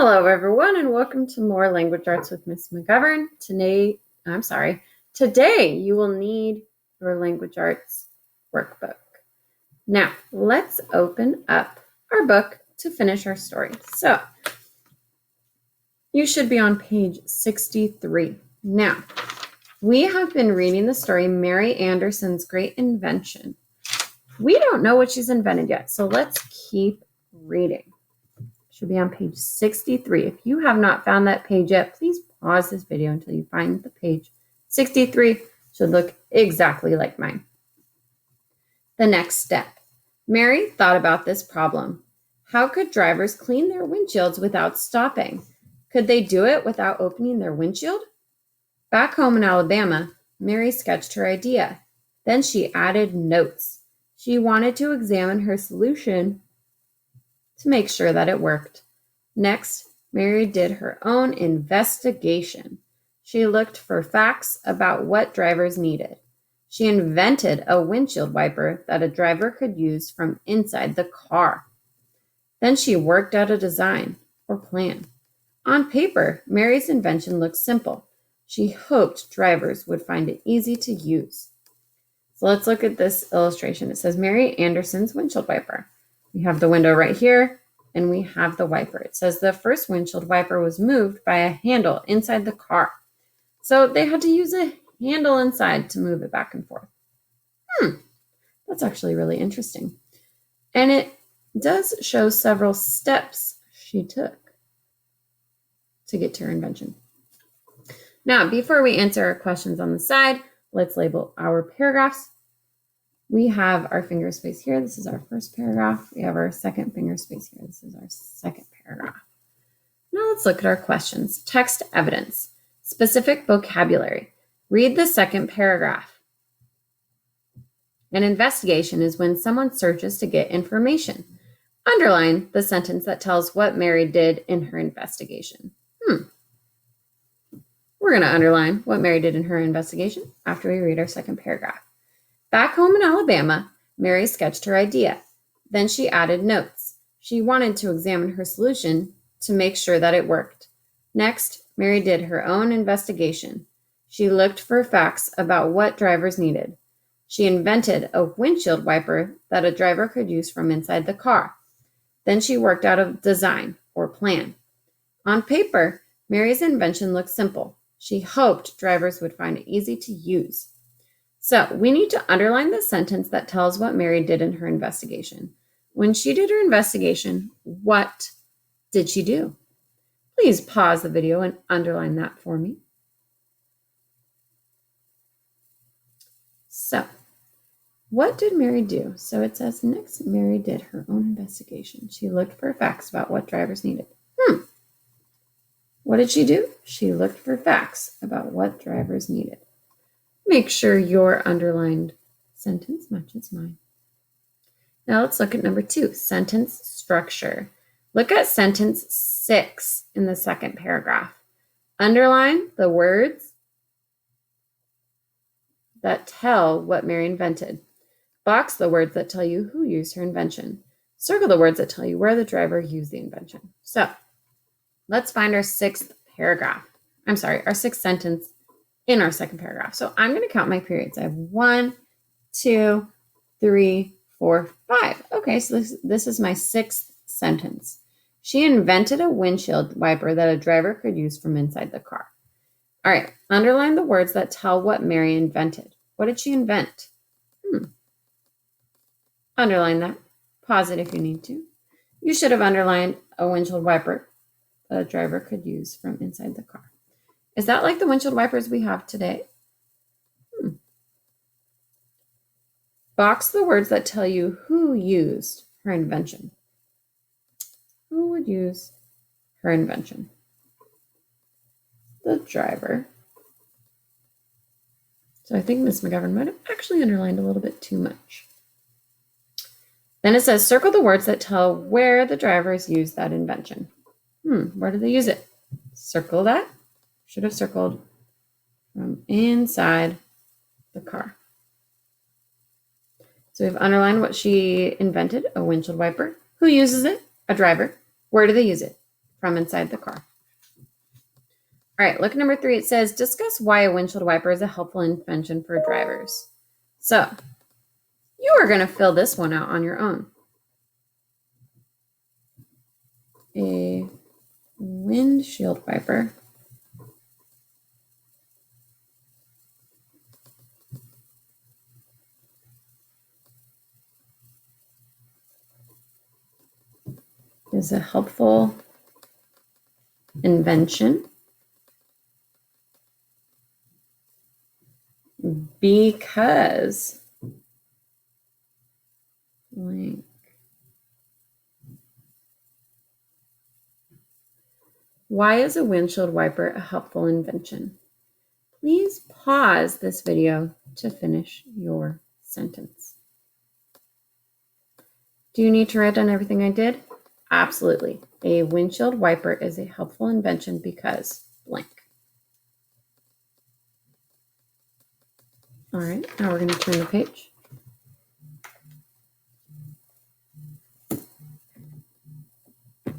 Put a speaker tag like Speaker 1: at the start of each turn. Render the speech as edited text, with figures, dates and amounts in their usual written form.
Speaker 1: Hello, everyone, and welcome to more Language Arts with Miss McGovern. Today you will need your Language Arts workbook. Now, let's open up our book to finish our story. So, you should be on page 63. Now, we have been reading the story Mary Anderson's Great Invention. We don't know what she's invented yet, so let's keep reading. Should be on page 63. If you have not found that page yet, please pause this video until you find the page. 63 should look exactly like mine. The next step. Mary thought about this problem. How could drivers clean their windshields without stopping? Could they do it without opening their windshield? Back home in Alabama, Mary sketched her idea. Then she added notes. She wanted to examine her solution to make sure that it worked. Next, Mary did her own investigation. She looked for facts about what drivers needed. She invented a windshield wiper that a driver could use from inside the car. Then she worked out a design or plan. On paper, Mary's invention looked simple. She hoped drivers would find it easy to use. So let's look at this illustration. It says Mary Anderson's windshield wiper. We have the window right here, and we have the wiper. It says the first windshield wiper was moved by a handle inside the car. So they had to use a handle inside to move it back and forth. That's actually really interesting. And it does show several steps she took to get to her invention. Now, before we answer our questions on the side, let's label our paragraphs. We have our finger space here. This is our first paragraph. We have our second finger space here. This is our second paragraph. Now let's look at our questions. Text evidence. Specific vocabulary. Read the second paragraph. An investigation is when someone searches to get information. Underline the sentence that tells what Mary did in her investigation. We're going to underline what Mary did in her investigation after we read our second paragraph. Back home in Alabama, Mary sketched her idea. Then she added notes. She wanted to examine her solution to make sure that it worked. Next, Mary did her own investigation. She looked for facts about what drivers needed. She invented a windshield wiper that a driver could use from inside the car. Then she worked out a design or plan. On paper, Mary's invention looked simple. She hoped drivers would find it easy to use. So we need to underline the sentence that tells what Mary did in her investigation. When she did her investigation, what did she do? Please pause the video and underline that for me. So, what did Mary do? So it says next, Mary did her own investigation. She looked for facts about what drivers needed. What did she do? She looked for facts about what drivers needed. Make sure your underlined sentence matches mine. Now let's look at number 2, sentence structure. Look at sentence 6 in the second paragraph. Underline the words that tell what Mary invented. Box the words that tell you who used her invention. Circle the words that tell you where the driver used the invention. So let's find our sixth sentence in our second paragraph. So I'm going to count my periods. I have 1, 2, 3, 4, 5. Okay, so this is my sixth sentence. She invented a windshield wiper that a driver could use from inside the car. All right, underline the words that tell what Mary invented. What did she invent? Underline that. Pause it if you need to. You should have underlined a windshield wiper that a driver could use from inside the car. Is that like the windshield wipers we have today? Box the words that tell you who used her invention. Who would use her invention? The driver. So I think Miss McGovern might have actually underlined a little bit too much. Then it says, circle the words that tell where the drivers used that invention. Where did they use it? Circle that. Should have circled from inside the car. So we've underlined what she invented, a windshield wiper. Who uses it? A driver. Where do they use it? from inside the car. All right, look at number 3. It says, discuss why a windshield wiper is a helpful invention for drivers. So you are going to fill this one out on your own. A windshield wiper is a helpful invention because blank. Why is a windshield wiper a helpful invention? Please pause this video to finish your sentence. Do you need to write down everything I did? Absolutely. A windshield wiper is a helpful invention because blank. All right, now we're going to turn the page.